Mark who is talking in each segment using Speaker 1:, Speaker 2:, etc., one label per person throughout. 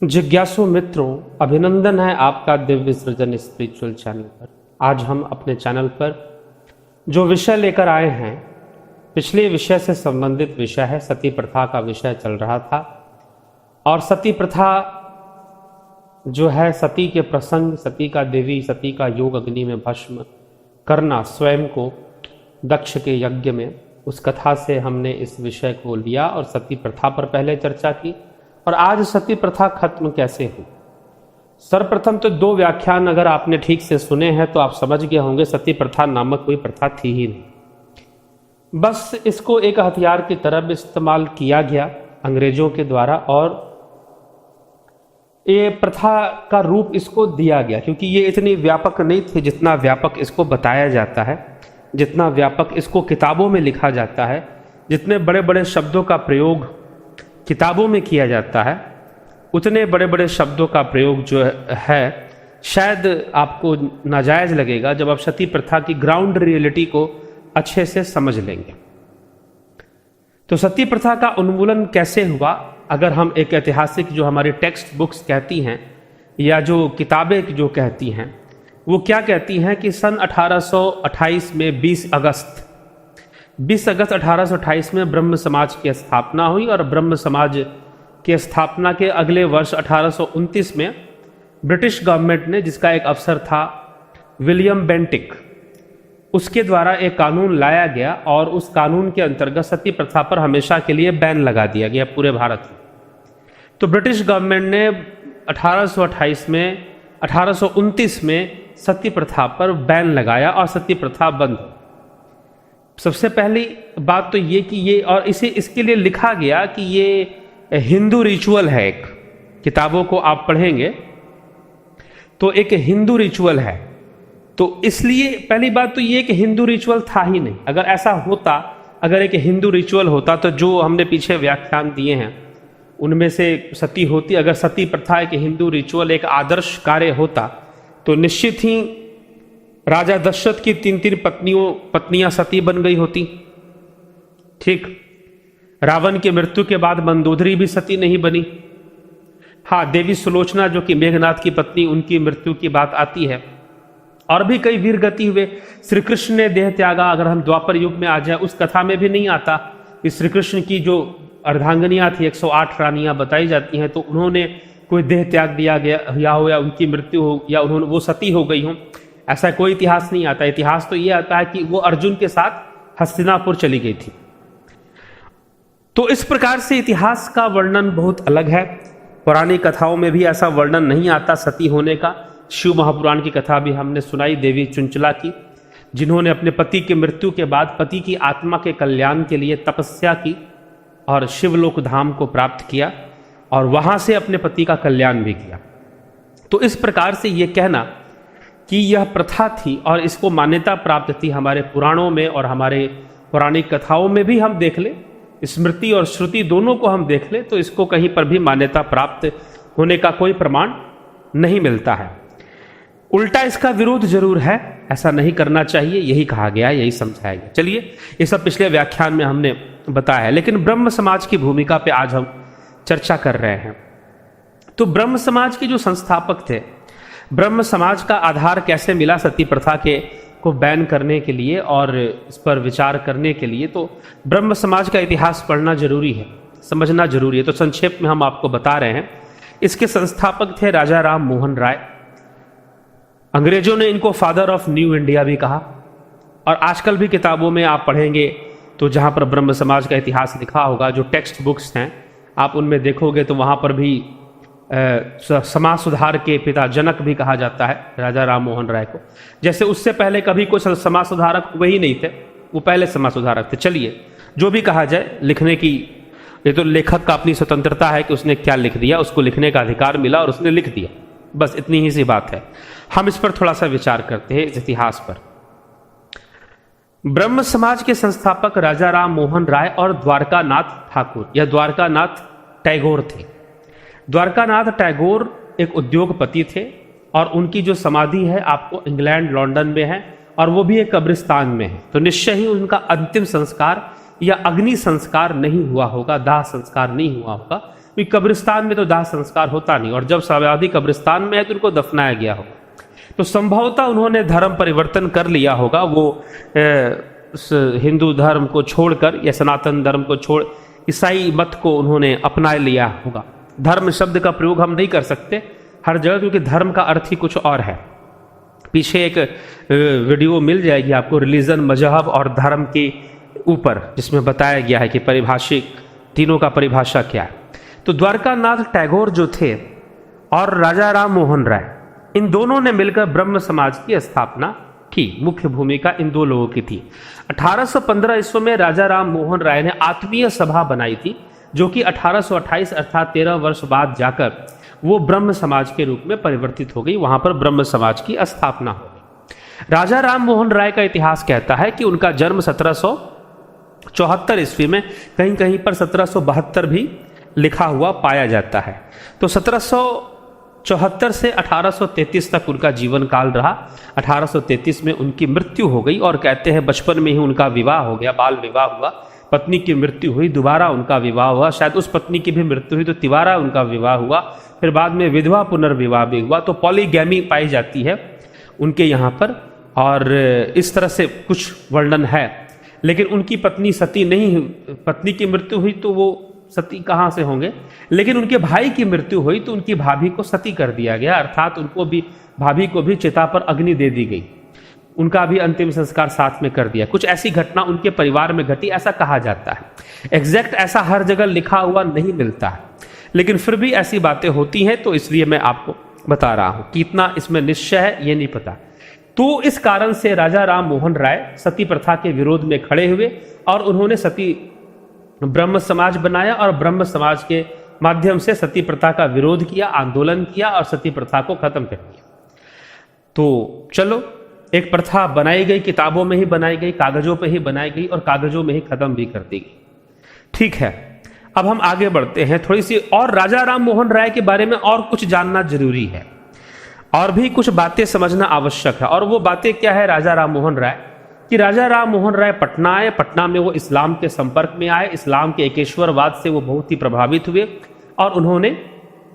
Speaker 1: जिज्ञासु मित्रों, अभिनंदन है आपका दिव्य सृजन स्पिरिचुअल चैनल पर। आज हम अपने चैनल पर जो विषय लेकर आए हैं, पिछले विषय से संबंधित विषय है। सती प्रथा का विषय चल रहा था और सती प्रथा जो है, सती के प्रसंग, सती का देवी, सती का योग अग्नि में भस्म करना स्वयं को दक्ष के यज्ञ में, उस कथा से हमने इस विषय को लिया और सती प्रथा पर पहले चर्चा की। और आज सती प्रथा खत्म कैसे हुई। सर्वप्रथम तो 2 व्याख्यान अगर आपने ठीक से सुने हैं तो आप समझ गए होंगे सती प्रथा नामक कोई प्रथा थी ही नहीं। बस इसको एक हथियार की तरह इस्तेमाल किया गया अंग्रेजों के द्वारा और ये प्रथा का रूप इसको दिया गया, क्योंकि ये इतनी व्यापक नहीं थी जितना व्यापक इसको बताया जाता है, जितना व्यापक इसको किताबों में लिखा जाता है, जितने बड़े बड़े शब्दों का प्रयोग किताबों में किया जाता है, उतने बड़े बड़े शब्दों का प्रयोग जो है शायद आपको नाजायज लगेगा जब आप सती प्रथा की ग्राउंड रियलिटी को अच्छे से समझ लेंगे। तो सती प्रथा का उन्मूलन कैसे हुआ, अगर हम एक ऐतिहासिक जो हमारी टेक्स्ट बुक्स कहती हैं या जो किताबें जो कहती हैं, वो क्या कहती हैं कि सन 1828 में 20 अगस्त 1828 में ब्रह्म समाज की स्थापना हुई और ब्रह्म समाज की स्थापना के अगले वर्ष 1829 में ब्रिटिश गवर्नमेंट ने, जिसका एक अफसर था विलियम बेंटिक, उसके द्वारा एक कानून लाया गया और उस कानून के अंतर्गत सती प्रथा पर हमेशा के लिए बैन लगा दिया गया पूरे भारत में। तो ब्रिटिश गवर्नमेंट ने 1829 में सती प्रथा पर बैन लगाया और सती प्रथा बंद हुई। सबसे पहली बात तो ये कि ये, और इसे इसके लिए लिखा गया कि ये हिंदू रिचुअल है। एक किताबों को आप पढ़ेंगे तो एक हिंदू रिचुअल है, तो इसलिए पहली बात तो ये कि हिंदू रिचुअल था ही नहीं। अगर ऐसा होता, अगर एक हिंदू रिचुअल होता तो जो हमने पीछे व्याख्यान दिए हैं उनमें से सती होती। अगर सती प्रथा एक हिंदू रिचुअल, एक आदर्श कार्य होता तो निश्चित ही राजा दशरथ की 3 पत्नियां सती बन गई होती। ठीक, रावण की मृत्यु के बाद मंदोदरी भी सती नहीं बनी। हाँ, देवी सुलोचना जो कि मेघनाथ की पत्नी, उनकी मृत्यु की बात आती है। और भी कई वीर गति हुए। श्री कृष्ण ने देह त्यागा, अगर हम द्वापर युग में आ जाए, उस कथा में भी नहीं आता कि श्री कृष्ण की जो अर्धांगनियां थी, 108 रानियां बताई जाती हैं, तो उन्होंने कोई देह त्याग दिया गया हो या उनकी मृत्यु हो या उन्होंने वो सती हो गई हो, ऐसा कोई इतिहास नहीं आता। इतिहास तो ये आता है कि वो अर्जुन के साथ हस्तिनापुर चली गई थी। तो इस प्रकार से इतिहास का वर्णन बहुत अलग है। पुरानी कथाओं में भी ऐसा वर्णन नहीं आता सती होने का। शिव महापुराण की कथा भी हमने सुनाई, देवी चुंचला की, जिन्होंने अपने पति की मृत्यु के बाद पति की आत्मा के कल्याण के लिए तपस्या की और शिवलोक धाम को प्राप्त किया और वहां से अपने पति का कल्याण भी किया। तो इस प्रकार से ये कहना कि यह प्रथा थी और इसको मान्यता प्राप्त थी हमारे पुराणों में और हमारे पौराणिक कथाओं में भी हम देख ले, स्मृति और श्रुति दोनों को हम देख ले, तो इसको कहीं पर भी मान्यता प्राप्त होने का कोई प्रमाण नहीं मिलता है। उल्टा इसका विरोध जरूर है, ऐसा नहीं करना चाहिए, यही कहा गया, यही समझाया गया। चलिए, ये सब पिछले व्याख्यान में हमने बताया है, लेकिन ब्रह्म समाज की भूमिका पे आज हम चर्चा कर रहे हैं। तो ब्रह्म समाज के जो संस्थापक थे, ब्रह्म समाज का आधार कैसे मिला सती प्रथा को बैन करने के लिए और इस पर विचार करने के लिए, तो ब्रह्म समाज का इतिहास पढ़ना जरूरी है, समझना जरूरी है। तो संक्षेप में हम आपको बता रहे हैं। इसके संस्थापक थे राजा राम मोहन राय। अंग्रेजों ने इनको फादर ऑफ न्यू इंडिया भी कहा और आजकल भी किताबों में आप पढ़ेंगे तो जहां पर ब्रह्म समाज का इतिहास लिखा होगा, जो टेक्स्ट बुक्स हैं आप उनमें देखोगे तो वहां पर भी समाज सुधार के पिता जनक भी कहा जाता है राजा राम मोहन राय को। जैसे उससे पहले कभी कोई समाज सुधारक हुए ही नहीं थे, वो पहले समाज सुधारक थे। चलिए, जो भी कहा जाए, लिखने की ये तो लेखक का अपनी स्वतंत्रता है कि उसने क्या लिख दिया, उसको लिखने का अधिकार मिला और उसने लिख दिया, बस इतनी ही सी बात है। हम इस पर थोड़ा सा विचार करते हैं, इस इतिहास पर। ब्रह्म समाज के संस्थापक राजा राम मोहन राय और द्वारकानाथ ठाकुर या द्वारकानाथ टैगोर थे। द्वारकानाथ टैगोर एक उद्योगपति थे और उनकी जो समाधि है आपको इंग्लैंड लंदन में है और वो भी एक कब्रिस्तान में है। तो निश्चय ही उनका अंतिम संस्कार या अग्नि संस्कार नहीं हुआ होगा, दाह संस्कार नहीं हुआ होगा, क्योंकि कब्रिस्तान में तो दाह संस्कार होता नहीं, और जब साम्यवादी कब्रिस्तान में है तो उनको दफनाया गया होगा। तो संभवतः उन्होंने धर्म परिवर्तन कर लिया होगा, वो हिंदू धर्म को छोड़कर या सनातन धर्म को छोड़ ईसाई मत को उन्होंने अपना लिया होगा। धर्म शब्द का प्रयोग हम नहीं कर सकते हर जगह, क्योंकि धर्म का अर्थ ही कुछ और है। पीछे एक वीडियो मिल जाएगी आपको रिलीजन, मजहब और धर्म के ऊपर, जिसमें बताया गया है कि परिभाषिक तीनों का परिभाषा क्या है। तो द्वारकानाथ टैगोर जो थे और राजा राम मोहन राय, इन दोनों ने मिलकर ब्रह्म समाज की स्थापना की। मुख्य भूमिका इन दो लोगों की थी। 1815 ईस्वी में राजा राम मोहन राय ने आत्मीय सभा बनाई थी, जो कि 1828 अर्थात 13 वर्ष बाद जाकर वो ब्रह्म समाज के रूप में परिवर्तित हो गई। वहां पर ब्रह्म समाज की स्थापना हो गई। राजा राम मोहन राय का इतिहास कहता है कि उनका जन्म 1774 ईस्वी में, कहीं कहीं पर 1772 भी लिखा हुआ पाया जाता है। तो 1774 से 1833 तक उनका जीवन काल रहा। 1833 में उनकी मृत्यु हो गई, और कहते हैं बचपन में ही उनका विवाह हो गया, बाल विवाह हुआ। पत्नी की मृत्यु हुई, दोबारा उनका विवाह हुआ, शायद उस पत्नी की भी मृत्यु हुई तो तिबारा उनका विवाह हुआ, फिर बाद में विधवा पुनर्विवाह भी हुआ। तो पॉलीगैमी पाई जाती है उनके यहाँ पर, और इस तरह से कुछ वर्णन है। लेकिन उनकी पत्नी सती नहीं, पत्नी की मृत्यु हुई तो वो सती कहाँ से होंगे। लेकिन उनके भाई की मृत्यु हुई तो उनकी भाभी को सती कर दिया गया, अर्थात उनको भी, भाभी को भी चिता पर अग्नि दे दी गई, उनका भी अंतिम संस्कार साथ में कर दिया। कुछ ऐसी घटना उनके परिवार में घटी, ऐसा कहा जाता है। एग्जैक्ट ऐसा हर जगह लिखा हुआ नहीं मिलता है, लेकिन फिर भी ऐसी बातें होती हैं, तो इसलिए मैं आपको बता रहा हूं। कितना इसमें निश्चय है ये नहीं पता। तो इस कारण से राजा राम मोहन राय सती प्रथा के विरोध में खड़े हुए, और उन्होंने सती ब्रह्म समाज बनाया, और ब्रह्म समाज के माध्यम से सती प्रथा का विरोध किया, आंदोलन किया, और सती प्रथा को खत्म कर दिया। तो चलो, एक प्रथा बनाई गई, किताबों में ही बनाई गई, कागजों पे ही बनाई गई, और कागजों में ही खत्म भी कर दी गई। ठीक है, अब हम आगे बढ़ते हैं। थोड़ी सी और राजा राम मोहन राय के बारे में और कुछ जानना जरूरी है, और भी कुछ बातें समझना आवश्यक है। और वो बातें क्या है राजा राम मोहन राय कि राजा राम मोहन राय पटना आए, पटना में वो इस्लाम के संपर्क में आए, इस्लाम के एकेश्वरवाद से वो बहुत ही प्रभावित हुए, और उन्होंने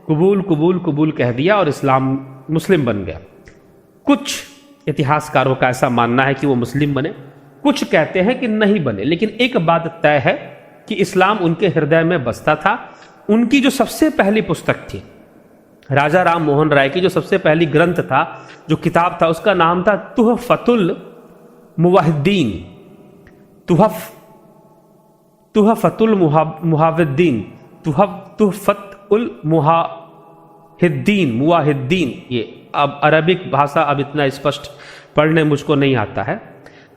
Speaker 1: कबूल कबूल कबूल कह दिया और इस्लाम मुस्लिम बन गया। कुछ इतिहासकारों का ऐसा मानना है कि वो मुस्लिम बने, कुछ कहते हैं कि नहीं बने। लेकिन एक बात तय है कि इस्लाम उनके हृदय में बसता था। उनकी जो सबसे पहली पुस्तक थी, राजा राम मोहन राय की जो सबसे पहली ग्रंथ था, जो किताब था, उसका नाम था तुहफतुल मुवाहिद्दीन, तुहफतुल मुहाविद्दीन, तुहफतुल मुवाहिद्दीन। ये अब अरबिक भाषा अब इतना स्पष्ट पढ़ने मुझको नहीं आता है,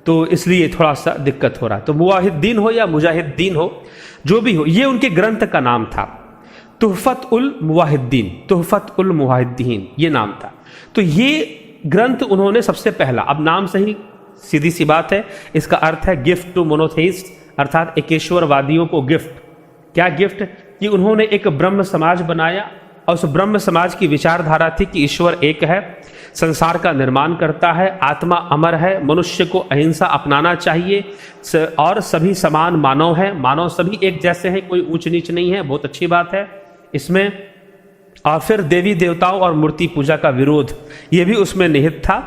Speaker 1: तो इसलिए थोड़ा सा दिक्कत हो रहा है। तो मुवाहिद्दीन हो या मुजाहिद्दीन हो, जो भी हो, ये उनके ग्रंथ का नाम था, तुहफतुल मुवाहिद्दीन, तुहफतुल मुवाहिद्दीन ये नाम था। तो ये ग्रंथ उन्होंने सबसे पहला, अब नाम से ही सीधी सी बात है, इसका अर्थ है गिफ्ट टू मोनोथेइस्ट, अर्थात एकेश्वरवादियों को गिफ्ट। क्या गिफ्ट? कि उन्होंने एक ब्रह्म समाज बनाया, और उस ब्रह्म समाज की विचारधारा थी कि ईश्वर एक है, संसार का निर्माण करता है, आत्मा अमर है, मनुष्य को अहिंसा अपनाना चाहिए, और सभी समान मानव है, मानव सभी एक जैसे हैं, कोई ऊंच नीच नहीं है। बहुत अच्छी बात है इसमें। और फिर देवी देवताओं और मूर्ति पूजा का विरोध, ये भी उसमें निहित था।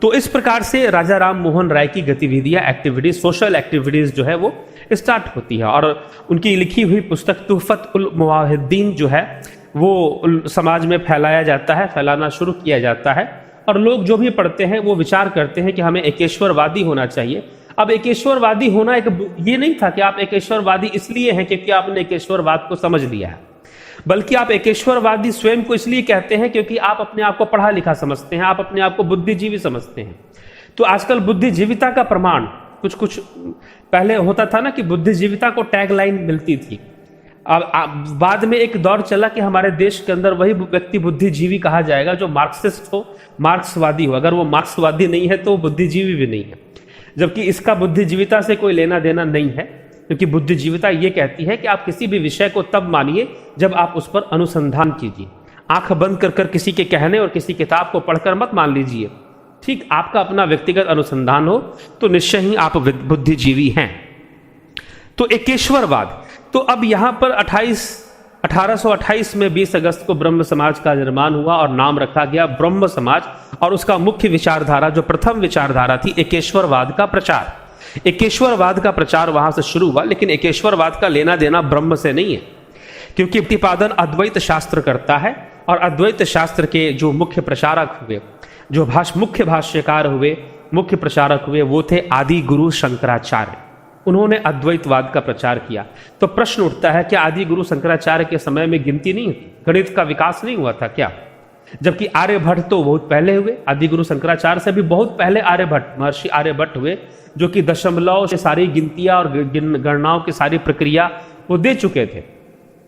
Speaker 1: तो इस प्रकार से राजा राम मोहन राय की गतिविधियां, एक्टिविटीज, सोशल एक्टिविटीज जो है वो स्टार्ट होती है। और उनकी लिखी हुई पुस्तक तुहफतुल मुवाहिद्दीन जो है वो समाज में फैलाया जाता है, फैलाना शुरू किया जाता है, और लोग जो भी पढ़ते हैं वो विचार करते हैं कि हमें एकेश्वरवादी होना चाहिए। अब एकेश्वरवादी होना एक ये नहीं था कि आप एकेश्वरवादी इसलिए हैं क्योंकि आपने एकेश्वरवाद को समझ लिया है, बल्कि आप एकेश्वरवादी स्वयं को इसलिए कहते हैं क्योंकि आप अपने आप को पढ़ा लिखा समझते हैं, आप अपने आप को बुद्धिजीवी समझते हैं। तो आजकल बुद्धिजीविता का प्रमाण कुछ पहले होता था ना कि बुद्धिजीविता को टैगलाइन मिलती थी। अब बाद में एक दौर चला कि हमारे देश के अंदर वही व्यक्ति बुद्धिजीवी कहा जाएगा जो मार्क्सिस्ट हो, मार्क्सवादी हो। अगर वो मार्क्सवादी नहीं है तो बुद्धिजीवी भी नहीं है, जबकि इसका बुद्धिजीविता से कोई लेना देना नहीं है, क्योंकि बुद्धिजीविता ये कहती है कि आप किसी भी विषय को तब मानिए जब आप उस पर अनुसंधान कीजिए। आंख बंद कर कर किसी के कहने और किसी किताब को पढ़कर मत मान लीजिए। ठीक, आपका अपना व्यक्तिगत अनुसंधान हो तो निश्चय ही आप बुद्धिजीवी हैं। तो एकेश्वरवाद। तो अब यहां पर 1828 में 20 अगस्त को ब्रह्म समाज का निर्माण हुआ और नाम रखा गया ब्रह्म समाज। और उसका मुख्य विचारधारा, जो प्रथम विचारधारा थी, एकेश्वरवाद का प्रचार। एकेश्वरवाद का प्रचार वहां से शुरू हुआ, लेकिन एकेश्वरवाद का लेना देना ब्रह्म से नहीं है, क्योंकि प्रतिपादन अद्वैत शास्त्र करता है। और अद्वैत शास्त्र के जो मुख्य प्रचारक हुए, जो मुख्य भाष्यकार हुए, मुख्य प्रचारक हुए, वो थे आदि गुरु शंकराचार्य। उन्होंने अद्वैतवाद का प्रचार किया। तो प्रश्न उठता है, क्या आदि गुरु शंकराचार्य के समय में गिनती नहीं थी? गणित का विकास नहीं हुआ था क्या? जबकि आर्यभट्ट तो बहुत पहले हुए, आदि गुरु शंकराचार्य से भी बहुत पहले आर्यभट्ट, महर्षि आर्यभट्ट हुए, जो कि दशमलव से सारी गिनतियां और गणनाओं की सारी प्रक्रिया वो दे चुके थे।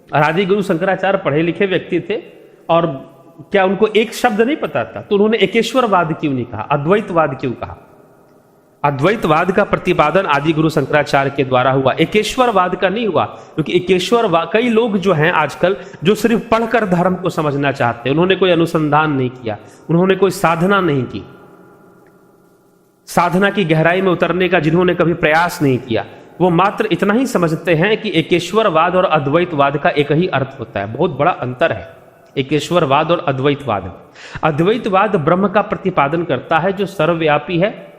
Speaker 1: और आदि गुरु शंकराचार्य पढ़े लिखे व्यक्ति थे, और क्या उनको एक शब्द नहीं पता था? तो उन्होंने एकेश्वरवाद क्यों नहीं कहा, अद्वैतवाद क्यों कहा? अद्वैतवाद का प्रतिपादन आदि गुरु शंकराचार्य के द्वारा हुआ, एकेश्वरवाद का नहीं हुआ। क्योंकि एकेश्वरवाद, कई लोग जो हैं आजकल, जो सिर्फ पढ़कर धर्म को समझना चाहते हैं, उन्होंने कोई अनुसंधान नहीं किया, उन्होंने कोई साधना नहीं की, साधना की गहराई में उतरने का जिन्होंने कभी प्रयास नहीं किया, वो मात्र इतना ही समझते हैं कि एकेश्वरवाद और अद्वैतवाद का एक ही अर्थ होता है। बहुत बड़ा अंतर है एकेश्वरवाद और अद्वैतवाद। अद्वैतवाद ब्रह्म का प्रतिपादन करता है जो सर्वव्यापी है,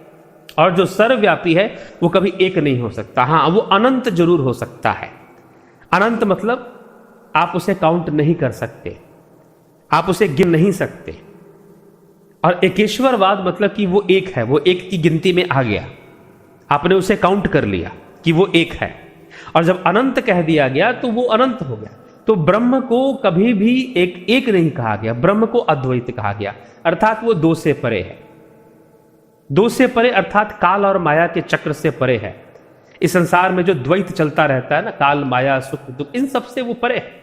Speaker 1: और जो सर्वव्यापी है वो कभी एक नहीं हो सकता। हाँ, वो अनंत जरूर हो सकता है। अनंत मतलब आप उसे काउंट नहीं कर सकते, आप उसे गिन नहीं सकते। और एकेश्वरवाद मतलब कि वो एक है, वो एक की गिनती में आ गया, आपने उसे काउंट कर लिया कि वो एक है। और जब अनंत कह दिया गया तो वो अनंत हो गया। तो ब्रह्म को कभी भी एक नहीं कहा गया, ब्रह्म को अद्वैत कहा गया, अर्थात वो दो से परे है। दो से परे अर्थात काल और माया के चक्र से परे है। इस संसार में जो द्वैत चलता रहता है ना, काल माया सुख दुख, इन सब से वो परे है।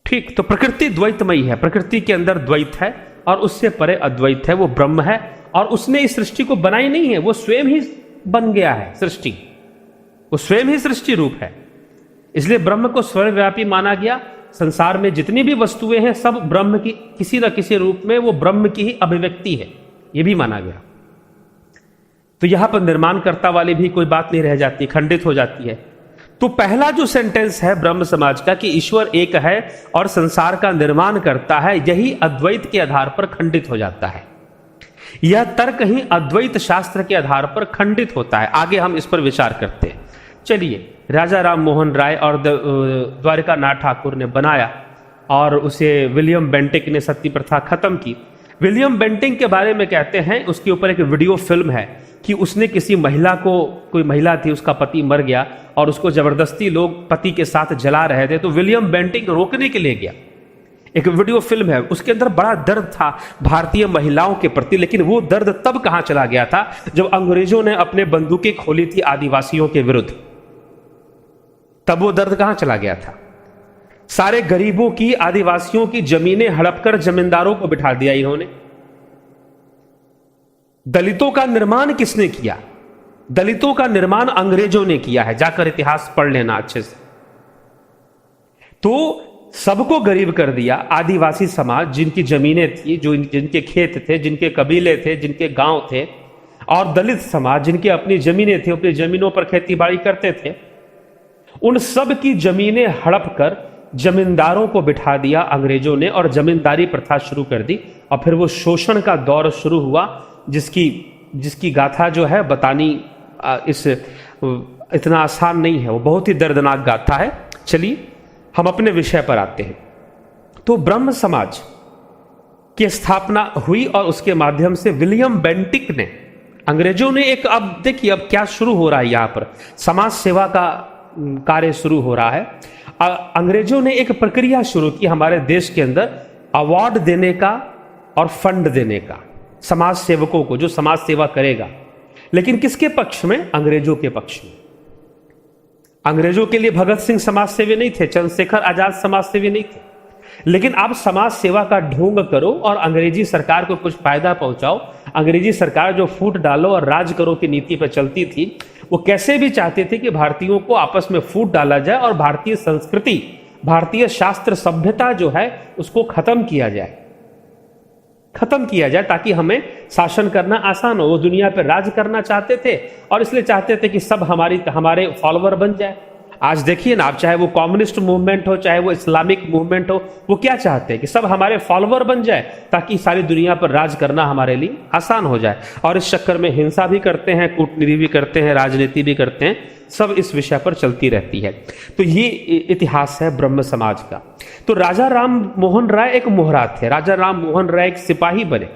Speaker 1: ठीक, तो प्रकृति द्वैतमयी है, प्रकृति के अंदर द्वैत है और उससे परे अद्वैत है, वो ब्रह्म है। और उसने इस सृष्टि को बनाई नहीं है, वो स्वयं ही बन गया है सृष्टि, वो स्वयं ही सृष्टि रूप है। इसलिए ब्रह्म को सर्वव्यापी माना गया। संसार में जितनी भी वस्तुएं हैं सब ब्रह्म की किसी न किसी रूप में, वो ब्रह्म की ही अभिव्यक्ति है, ये भी माना गया। तो यहां पर निर्माणकर्ता वाली भी कोई बात नहीं रह जाती, खंडित हो जाती है। तो पहला जो सेंटेंस है ब्रह्म समाज का कि ईश्वर एक है और संसार का निर्माण करता है, यही अद्वैत के आधार पर खंडित हो जाता है। यह तर्क ही अद्वैत शास्त्र के आधार पर खंडित होता है। आगे हम इस पर विचार करते हैं। चलिए, राजा राम मोहन राय और द्वारिका नाथ ठाकुर ने बनाया और उसे विलियम बेंटिक ने सती प्रथा खत्म की। विलियम बेंटिक के बारे में कहते हैं, उसके ऊपर एक वीडियो फिल्म है कि उसने किसी महिला को, कोई महिला थी, उसका पति मर गया और उसको जबरदस्ती लोग पति के साथ जला रहे थे, तो विलियम बेंटिक रोकने के लिए गया। एक वीडियो फिल्म है, उसके अंदर बड़ा दर्द था भारतीय महिलाओं के प्रति। लेकिन वो दर्द तब कहां चला गया था जब अंग्रेजों ने अपने बंदूकें खोली थी आदिवासियों के विरुद्ध। तब वो दर्द कहां चला गया था? सारे गरीबों की, आदिवासियों की जमीनें हड़पकर जमींदारों को बिठा दिया इन्होंने। दलितों का निर्माण किसने किया? दलितों का निर्माण अंग्रेजों ने किया है, जाकर इतिहास पढ़ लेना अच्छे से। तो सबको गरीब कर दिया। आदिवासी समाज, जिनकी जमीनें थी, जो जिनके खेत थे, जिनके कबीले थे, जिनके गांव थे, और दलित समाज, जिनकी अपनी जमीनें थी, अपनी जमीनों पर खेती बाड़ी करते थे, उन सब की जमीनें हड़प कर जमींदारों को बिठा दिया अंग्रेजों ने और प्रथा शुरू कर दी। और फिर वो शोषण का दौर शुरू हुआ, जिसकी गाथा जो है बतानी इतना आसान नहीं है, वो बहुत ही दर्दनाक गाथा है। चलिए हम अपने विषय पर आते हैं। तो ब्रह्म समाज की स्थापना हुई और उसके माध्यम से विलियम बेंटिक ने, अंग्रेजों ने एक, अब देखिए अब क्या शुरू हो रहा है, यहां पर समाज सेवा का कार्य शुरू हो रहा है। अंग्रेजों ने एक प्रक्रिया शुरू की हमारे देश के अंदर, अवार्ड देने का और फंड देने का समाज सेवकों को, जो समाज सेवा करेगा। लेकिन किसके पक्ष में? अंग्रेजों के पक्ष में। अंग्रेजों के लिए भगत सिंह समाज सेवी नहीं थे, चंद्रशेखर आजाद समाज सेवी नहीं थे। लेकिन आप समाज सेवा का ढोंग करो और अंग्रेजी सरकार को कुछ फायदा पहुंचाओ। अंग्रेजी सरकार जो फूट डालो और राज करो की नीति पर चलती थी, वो कैसे भी चाहते थे कि भारतीयों को आपस में फूट डाला जाए और भारतीय संस्कृति, भारतीय शास्त्र सभ्यता जो है उसको खत्म किया जाए। खत्म किया जाए ताकि हमें शासन करना आसान हो। वो दुनिया पर राज करना चाहते थे और इसलिए चाहते थे कि सब हमारे फॉलोअर बन जाए। आज देखिए ना आप, चाहे वो कम्युनिस्ट मूवमेंट हो, चाहे वो इस्लामिक मूवमेंट हो, वो क्या चाहते हैं कि सब हमारे फॉलोअर बन जाए ताकि सारी दुनिया पर राज करना हमारे लिए आसान हो जाए। और इस चक्कर में हिंसा भी करते हैं, कूटनीति भी करते हैं, राजनीति भी करते हैं, सब इस विषय पर चलती रहती है। तो ये इतिहास है ब्रह्म समाज का। तो राजा राम मोहन राय एक मोहरा थे। राजा राम मोहन राय एक सिपाही बने।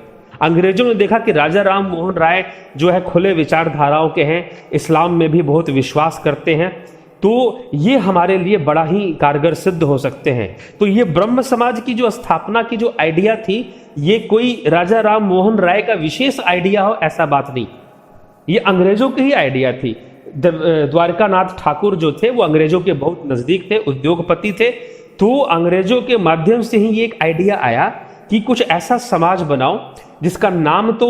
Speaker 1: अंग्रेजों ने देखा कि राजा राम मोहन राय जो है खुले विचारधाराओं के हैं, इस्लाम में भी बहुत विश्वास करते हैं, तो ये हमारे लिए बड़ा ही कारगर सिद्ध हो सकते हैं। तो ये ब्रह्म समाज की जो स्थापना की जो आइडिया थी, ये कोई राजा राम मोहन राय का विशेष आइडिया हो ऐसा बात नहीं, ये अंग्रेजों की ही आइडिया थी। द्वारका नाथ ठाकुर जो थे वो अंग्रेजों के बहुत नजदीक थे, उद्योगपति थे। तो अंग्रेजों के माध्यम से ही ये एक आइडिया आया कि कुछ ऐसा समाज बनाओ जिसका नाम तो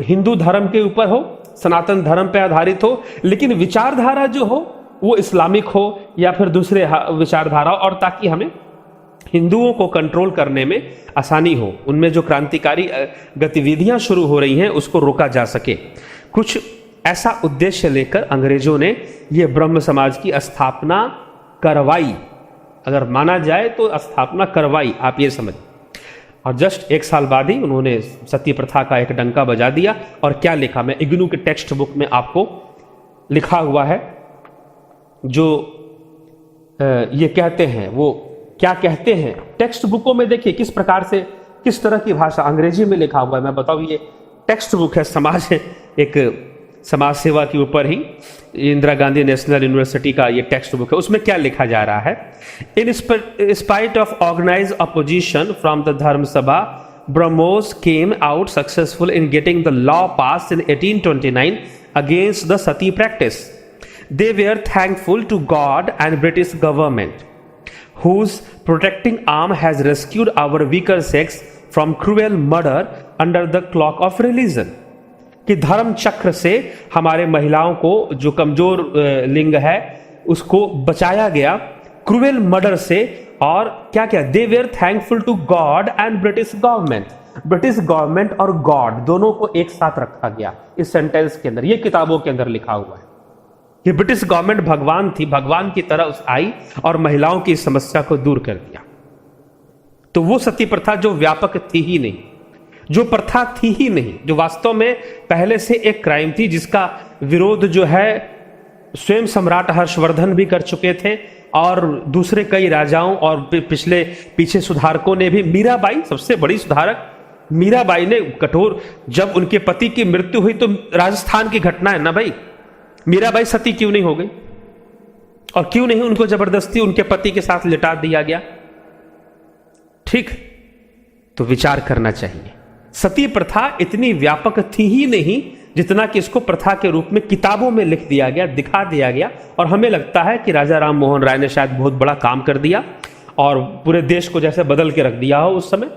Speaker 1: हिंदू धर्म के ऊपर हो, सनातन धर्म पर आधारित हो, लेकिन विचारधारा जो हो वो इस्लामिक हो या फिर दूसरे विचारधारा, और ताकि हमें हिंदुओं को कंट्रोल करने में आसानी हो, उनमें जो क्रांतिकारी गतिविधियां शुरू हो रही हैं उसको रोका जा सके। कुछ ऐसा उद्देश्य लेकर अंग्रेजों ने ये ब्रह्म समाज की स्थापना करवाई। अगर माना जाए तो स्थापना करवाई, आप ये समझ। और जस्ट 1 साल बाद ही उन्होंने सती प्रथा का एक डंका बजा दिया। और क्या लिखा, मैं इग्नू के टेक्स्ट बुक में आपको लिखा हुआ है, जो ये कहते हैं, वो क्या कहते हैं टेक्स्ट बुकों में। देखिए किस प्रकार से, किस तरह की भाषा, अंग्रेजी में लिखा हुआ है। मैं बताऊं, ये टेक्स्ट बुक है, समाज है, एक समाज सेवा के ऊपर ही इंदिरा गांधी नेशनल यूनिवर्सिटी का ये टेक्स्ट बुक है। उसमें क्या लिखा जा रहा है, in spite of organised opposition from the Dharma Sabha, Brahmos came out successful in getting the law pass in 1829 against the sati practice. They were thankful to God and British government, whose protecting arm has rescued our weaker sex from cruel murder under the cloak of religion. कि धर्म चक्र से हमारे महिलाओं को, जो कमजोर लिंग है, उसको बचाया गया क्रूएल मर्डर से। और क्या क्या, they were thankful to God and British government. British government और गॉड दोनों को एक साथ रखा गया इस सेंटेंस के अंदर, ये किताबों के अंदर लिखा हुआ है कि ब्रिटिश गवर्नमेंट भगवान थी, भगवान की तरह उस आई और महिलाओं की समस्या को दूर कर दिया। तो वो सती प्रथा जो व्यापक थी ही नहीं, जो प्रथा थी ही नहीं, जो वास्तव में पहले से एक क्राइम थी, जिसका विरोध जो है स्वयं सम्राट हर्षवर्धन भी कर चुके थे और दूसरे कई राजाओं और पीछे सुधारकों ने भी। मीराबाई सबसे बड़ी सुधारक, मीराबाई ने कठोर, जब उनके पति की मृत्यु हुई तो राजस्थान की घटना है ना भाई, मीराबाई सती क्यों नहीं हो गई और क्यों नहीं उनको जबरदस्ती उनके पति के साथ लिटा दिया गया? ठीक, तो विचार करना चाहिए। सती प्रथा इतनी व्यापक थी ही नहीं जितना कि इसको प्रथा के रूप में किताबों में लिख दिया गया, दिखा दिया गया। और हमें लगता है कि राजा राम मोहन राय ने शायद बहुत बड़ा काम कर दिया और पूरे देश को जैसे बदल के रख दिया हो उस समय।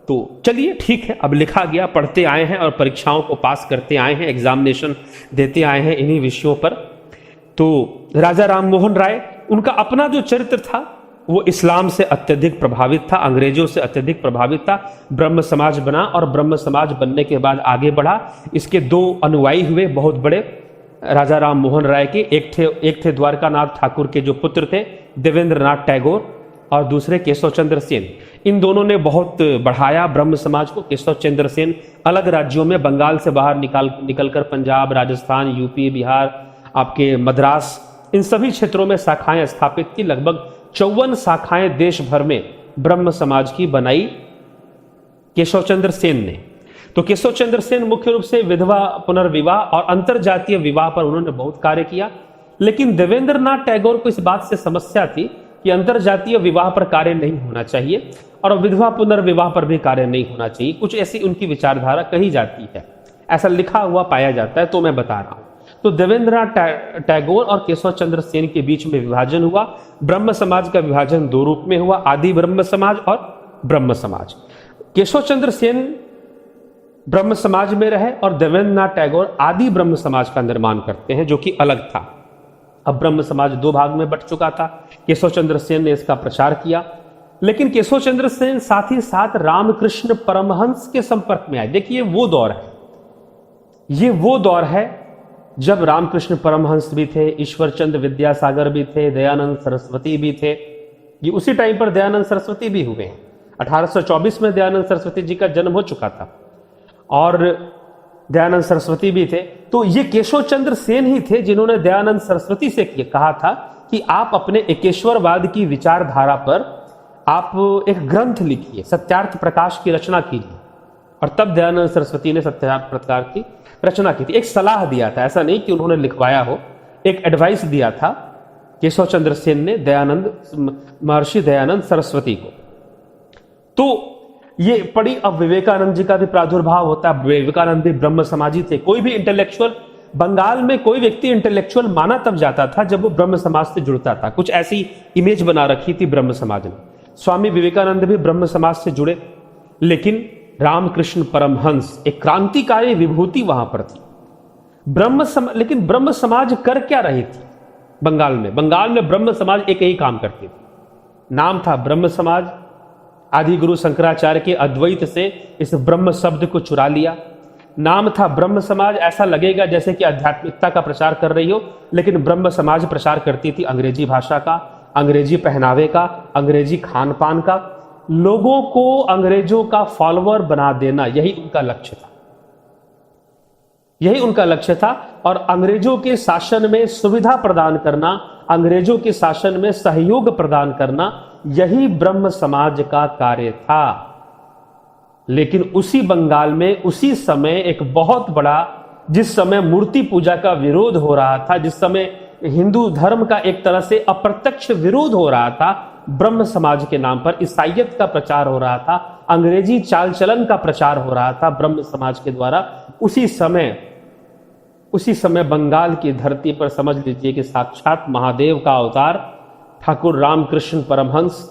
Speaker 1: तो चलिए ठीक है, अब लिखा गया, पढ़ते आए हैं और परीक्षाओं को पास करते आए हैं, एग्जामिनेशन देते आए हैं इन्हीं विषयों पर। तो राजा राम मोहन राय, उनका अपना जो चरित्र था वो इस्लाम से अत्यधिक प्रभावित था, अंग्रेजों से अत्यधिक प्रभावित था। ब्रह्म समाज बना और ब्रह्म समाज बनने के बाद आगे बढ़ा। इसके 2 अनुयायी हुए बहुत बड़े राजा राम मोहन राय के। एक थे द्वारका नाथ ठाकुर के जो पुत्र थे देवेंद्र नाथ टैगोर, और दूसरे केशव चंद्र सेन। इन दोनों ने बहुत बढ़ाया ब्रह्म समाज को। केशव चंद्र सेन अलग राज्यों में, बंगाल से बाहर निकलकर पंजाब, राजस्थान, यूपी, बिहार, आपके मद्रास, इन सभी क्षेत्रों में शाखाएं स्थापित की। लगभग 54 शाखाएं देश भर में ब्रह्म समाज की बनाई केशव चंद्र सेन ने। तो केशव चंद्र सेन मुख्य रूप से विधवा पुनर्विवाह और अंतरजातीय विवाह पर उन्होंने बहुत कार्य किया। लेकिन देवेंद्र नाथ टैगोर को इस बात से समस्या थी कि अंतरजातीय विवाह पर कार्य नहीं होना चाहिए और विधवा पुनर्विवाह पर भी कार्य नहीं होना चाहिए। कुछ ऐसी उनकी विचारधारा कही जाती है, ऐसा लिखा हुआ पाया जाता है, तो मैं बता रहा हूं। तो देवेंद्रनाथ टैगोर और केशव चंद्र सेन के बीच में विभाजन हुआ। ब्रह्म समाज का विभाजन 2 रूप में हुआ, आदि ब्रह्म समाज और ब्रह्म समाज। केशव चंद्र सेन ब्रह्म समाज में रहे और देवेंद्रनाथ टैगोर आदि ब्रह्म समाज का निर्माण करते हैं, जो कि अलग था। अब ब्रह्म समाज 2 भाग में बट चुका था। केशव चंद्र सेन ने इसका प्रचार किया लेकिन केशव चंद्र सेन साथ ही साथ रामकृष्ण परमहंस के संपर्क में आए। देखिए वो दौर है, ये वो दौर है जब रामकृष्ण परमहंस भी थे, ईश्वरचंद्र विद्यासागर भी थे, दयानंद सरस्वती भी थे। ये उसी टाइम पर दयानंद सरस्वती भी हुए हैं। 1824 में दयानंद सरस्वती जी का जन्म हो चुका था और दयानंद सरस्वती भी थे। तो ये केशव चंद्र सेन ही थे जिन्होंने दयानंद सरस्वती से कहा था कि आप अपने एकेश्वरवाद की विचारधारा पर आप एक ग्रंथ लिखिए, सत्यार्थ प्रकाश की रचना कीजिए। और तब दयानंद सरस्वती ने सत्यार्थ प्रकाश की रचना की थी। एक सलाह दिया था, ऐसा नहीं कि उन्होंने लिखवाया हो, एक एडवाइस दिया था केशव चंद्र सेन ने महर्षि दयानंद सरस्वती को। तो ये पड़ी। अब विवेकानंद जी का भी प्रादुर्भाव होता है। विवेकानंद भी ब्रह्म समाजी थे। कोई भी इंटेलेक्चुअल, बंगाल में कोई व्यक्ति इंटेलेक्चुअल माना तब जाता था जब वो ब्रह्म समाज से जुड़ता था। कुछ ऐसी इमेज बना रखी थी ब्रह्म समाज ने। स्वामी विवेकानंद भी ब्रह्म समाज से जुड़े, लेकिन रामकृष्ण परमहंस एक क्रांतिकारी विभूति वहां पर थी। लेकिन ब्रह्म समाज कर क्या रही थी बंगाल में? बंगाल में ब्रह्म समाज एक ही काम करती थी, नाम था ब्रह्म समाज। आदि गुरु शंकराचार्य के अद्वैत से इस ब्रह्म शब्द को चुरा लिया। नाम था ब्रह्म समाज। ऐसा लगेगा जैसे कि आध्यात्मिकता का प्रचार कर रही हो, लेकिन ब्रह्म समाज प्रचार करती थी अंग्रेजी भाषा का, अंग्रेजी पहनावे का, अंग्रेजी खान पान का। लोगों को अंग्रेजों का फॉलोअर बना देना, यही उनका लक्ष्य था, यही उनका लक्ष्य था। और अंग्रेजों के शासन में सुविधा प्रदान करना, अंग्रेजों के शासन में सहयोग प्रदान करना, यही ब्रह्म समाज का कार्य था। लेकिन उसी बंगाल में उसी समय एक बहुत बड़ा, जिस समय मूर्ति पूजा का विरोध हो रहा था, जिस समय हिंदू धर्म का एक तरह से अप्रत्यक्ष विरोध हो रहा था, ब्रह्म समाज के नाम पर ईसाइयत का प्रचार हो रहा था, अंग्रेजी चाल चलन का प्रचार हो रहा था ब्रह्म समाज के द्वारा। उसी समय बंगाल की धरती पर समझ लीजिए कि साक्षात महादेव का अवतार ठाकुर रामकृष्ण परमहंस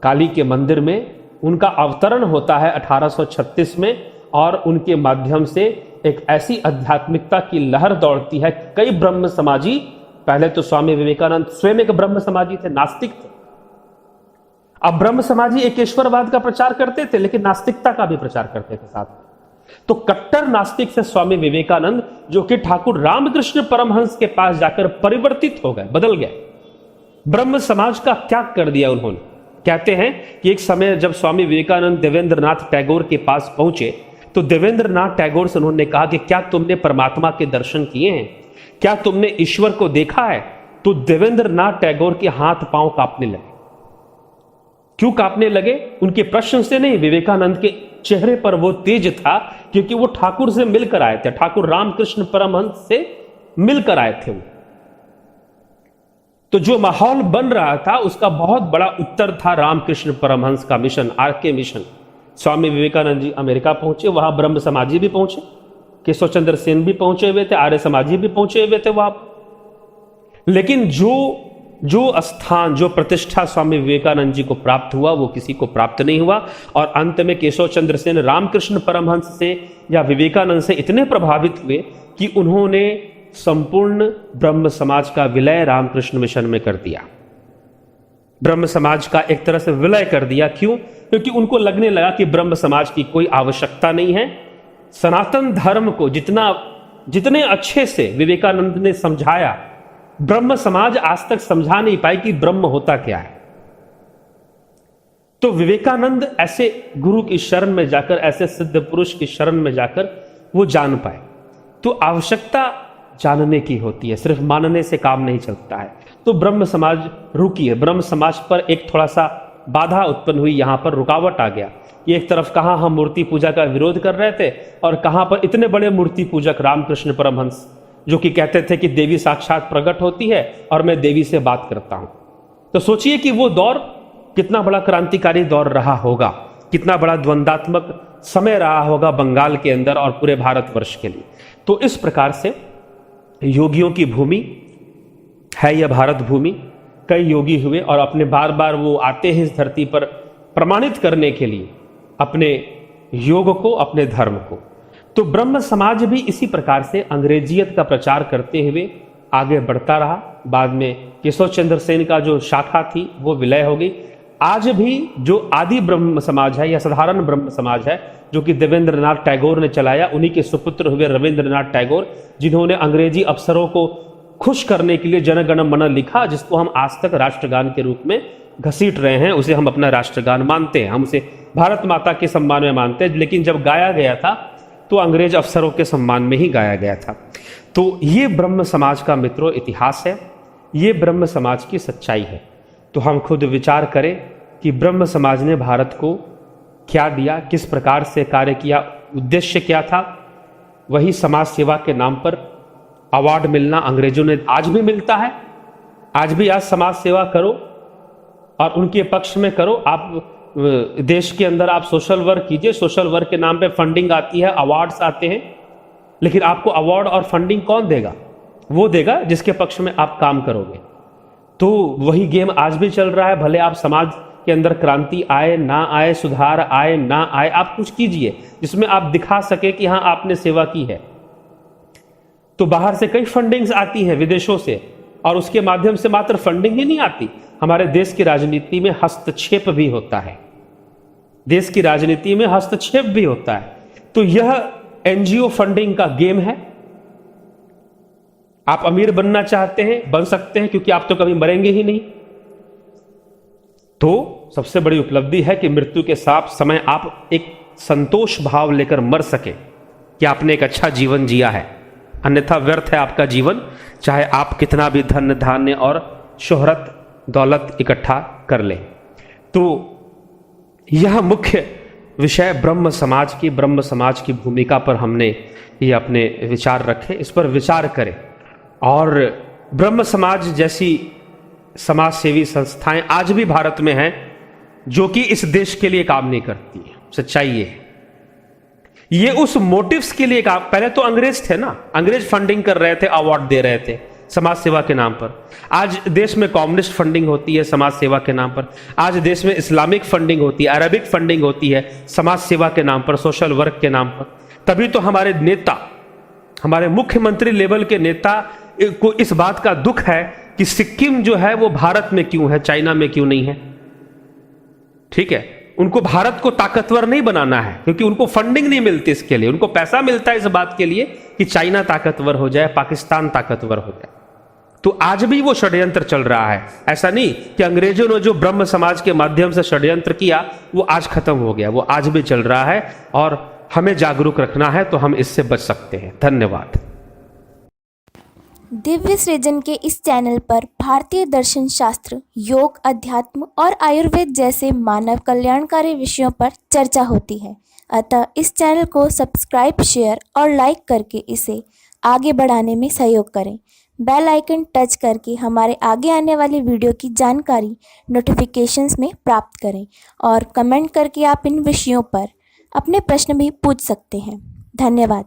Speaker 1: काली के मंदिर में उनका अवतरण होता है 1836 में। और उनके माध्यम से एक ऐसी आध्यात्मिकता की लहर दौड़ती है। कई ब्रह्म समाजी, पहले तो स्वामी विवेकानंद स्वयं एक ब्रह्म समाजी थे, नास्तिक थे। अब ब्रह्म समाजी एकेश्वरवाद का प्रचार करते थे, लेकिन नास्तिकता का भी प्रचार करते थे साथ में। तो कट्टर नास्तिक से स्वामी विवेकानंद, जो कि ठाकुर रामकृष्ण परमहंस के पास जाकर परिवर्तित हो गए, बदल गए। ब्रह्म समाज का त्याग कर दिया उन्होंने। कहते हैं कि एक समय जब स्वामी विवेकानंद देवेंद्रनाथ टैगोर के पास पहुंचे, तो देवेंद्रनाथ टैगोर से उन्होंने कहा कि क्या तुमने परमात्मा के दर्शन किए हैं? क्या तुमने ईश्वर को देखा है? तो देवेंद्रनाथ टैगोर के हाथ पांव कांपने लगे। क्यों कांपने लगे? उनके प्रश्न से नहीं, विवेकानंद के चेहरे पर वो तेज था, क्योंकि वो ठाकुर से मिलकर आए थे, ठाकुर रामकृष्ण परमहंस से मिलकर आए थे वो। तो जो माहौल बन रहा था उसका बहुत बड़ा उत्तर था रामकृष्ण परमहंस का mission, RK mission. Swami Vivekananda ji America पहुंचे, वहां ब्रह्म समाजी भी पहुंचे, केशव चंद्र सेन भी पहुंचे हुए थे, आर्य समाजी भी पहुंचे हुए थे वहां। लेकिन जो स्थान, जो प्रतिष्ठा स्वामी विवेकानंद जी को प्राप्त हुआ, वो किसी को प्राप्त नहीं हुआ। और अंत में केशव चंद्र सेन रामकृष्ण परमहंस से या विवेकानंद से इतने प्रभावित हुए कि उन्होंने संपूर्ण ब्रह्म समाज का विलय रामकृष्ण मिशन में कर दिया। ब्रह्म समाज का एक तरह से विलय कर दिया। क्यों? क्योंकि उनको लगने लगा कि ब्रह्म समाज की कोई आवश्यकता नहीं है। सनातन धर्म को जितने अच्छे से विवेकानंद ने समझाया, ब्रह्म समाज आज तक समझा नहीं पाई कि ब्रह्म होता क्या है। तो विवेकानंद ऐसे गुरु की शरण में जाकर, ऐसे सिद्ध पुरुष की शरण में जाकर वो जान पाए। तो आवश्यकता जानने की होती है, सिर्फ मानने से काम नहीं चलता है। तो ब्रह्म समाज रुकी है। ब्रह्म समाज पर एक थोड़ा सा बाधा उत्पन्न हुई, यहां पर रुकावट आ गया। एक तरफ कहां हम मूर्ति पूजा का विरोध कर रहे थे, और कहां पर इतने बड़े मूर्ति पूजक रामकृष्ण परमहंस, जो कि कहते थे कि देवी साक्षात प्रकट होती है और मैं देवी से बात करता हूं। तो सोचिए कि वो दौर कितना बड़ा क्रांतिकारी दौर रहा होगा, कितना बड़ा द्वंद्वात्मक समय रहा होगा बंगाल के अंदर और पूरे भारतवर्ष के लिए। तो इस प्रकार से योगियों की भूमि है यह भारत भूमि। कई योगी हुए और अपने बार बार वो आते हैं इस धरती पर प्रमाणित करने के लिए अपने योग को, अपने धर्म को। तो ब्रह्म समाज भी इसी प्रकार से अंग्रेजियत का प्रचार करते हुए आगे बढ़ता रहा। बाद में केशव चंद्र सेन का जो शाखा थी वो विलय हो गई। आज भी जो आदि ब्रह्म समाज है या साधारण ब्रह्म समाज है, जो कि देवेंद्रनाथ टैगोर ने चलाया, उन्हीं के सुपुत्र हुए रविंद्रनाथ टैगोर, जिन्होंने अंग्रेजी अफसरों को खुश करने के लिए जन गण मन लिखा, जिसको हम आज तक राष्ट्रगान के रूप में घसीट रहे हैं। उसे हम अपना राष्ट्रगान मानते हैं, हम उसे भारत माता के सम्मान में मानते हैं, लेकिन जब गाया गया था तो अंग्रेज अफसरों के सम्मान में ही गाया गया था। तो ये ब्रह्म समाज का मित्रों इतिहास है, ये ब्रह्म समाज की सच्चाई है। तो हम खुद विचार करें कि ब्रह्म समाज ने भारत को क्या दिया, किस प्रकार से कार्य किया, उद्देश्य क्या था। वही समाज सेवा के नाम पर अवार्ड मिलना अंग्रेजों ने आज भी मिलता है। आज भी आज समाज सेवा करो और उनके पक्ष में करो। आप देश के अंदर आप सोशल वर्क कीजिए, सोशल वर्क के नाम पे फंडिंग आती है, अवार्ड्स आते हैं, लेकिन आपको अवार्ड और फंडिंग कौन देगा? वो देगा जिसके पक्ष में आप काम करोगे। तो वही गेम आज भी चल रहा है। भले आप समाज के अंदर क्रांति आए ना आए, सुधार आए ना आए, आप कुछ कीजिए जिसमें आप दिखा सके कि हाँ आपने सेवा की है। तो बाहर से कई फंडिंग्स आती हैं विदेशों से, और उसके माध्यम से मात्र फंडिंग ही नहीं आती, हमारे देश की राजनीति में हस्तक्षेप भी होता है, देश की राजनीति में हस्तक्षेप भी होता है। तो यह एनजीओ फंडिंग का गेम है। आप अमीर बनना चाहते हैं, बन सकते हैं, क्योंकि आप तो कभी मरेंगे ही नहीं। तो सबसे बड़ी उपलब्धि है कि मृत्यु के साथ समय आप एक संतोष भाव लेकर मर सके कि आपने एक अच्छा जीवन जिया है, अन्यथा व्यर्थ है आपका जीवन, चाहे आप कितना भी धन धान्य और शोहरत दौलत इकट्ठा कर लें। तो यह मुख्य विषय ब्रह्म समाज की भूमिका पर हमने ये अपने विचार रखे, इस पर विचार करें। और ब्रह्म समाज जैसी समाज सेवी संस्थाएं आज भी भारत में हैं जो कि इस देश के लिए काम नहीं करती है। सच्चाई ये है, ये उस मोटिव्स के लिए काम। पहले तो अंग्रेज थे ना, अंग्रेज फंडिंग कर रहे थे, अवार्ड दे रहे थे समाज सेवा के नाम पर। आज देश में कम्युनिस्ट फंडिंग होती है समाज सेवा के नाम पर, आज देश में इस्लामिक फंडिंग होती है, अरबिक फंडिंग होती है समाज सेवा के नाम पर, सोशल वर्क के नाम पर। तभी तो हमारे नेता, हमारे मुख्यमंत्री लेवल के नेता को इस बात का दुख है कि सिक्किम जो है वो भारत में क्यों है, चाइना में क्यों नहीं है। ठीक है, उनको भारत को ताकतवर नहीं बनाना है, क्योंकि उनको फंडिंग नहीं मिलती इसके लिए। उनको पैसा मिलता है इस बात के लिए कि चाइना ताकतवर हो जाए, पाकिस्तान ताकतवर हो जाए। तो आज भी वो षड्यंत्र चल रहा है। ऐसा नहीं कि अंग्रेजों ने जो ब्रह्म समाज के माध्यम से षड्यंत्र किया वो आज खत्म हो गया, वो आज भी चल रहा है और हमें जागरूक रखना है, तो हम इससे बच सकते हैं। धन्यवाद।
Speaker 2: दिव्य सृजन के इस चैनल पर भारतीय दर्शन शास्त्र, योग, अध्यात्म और आयुर्वेद जैसे मानव कल्याणकारी विषयों पर चर्चा होती है। अतः इस चैनल को सब्सक्राइब, शेयर और लाइक करके इसे आगे बढ़ाने में सहयोग करें। बेल आइकन टच करके हमारे आगे आने वाली वीडियो की जानकारी नोटिफिकेशंस में प्राप्त करें, और कमेंट करके आप इन विषयों पर अपने प्रश्न भी पूछ सकते हैं। धन्यवाद।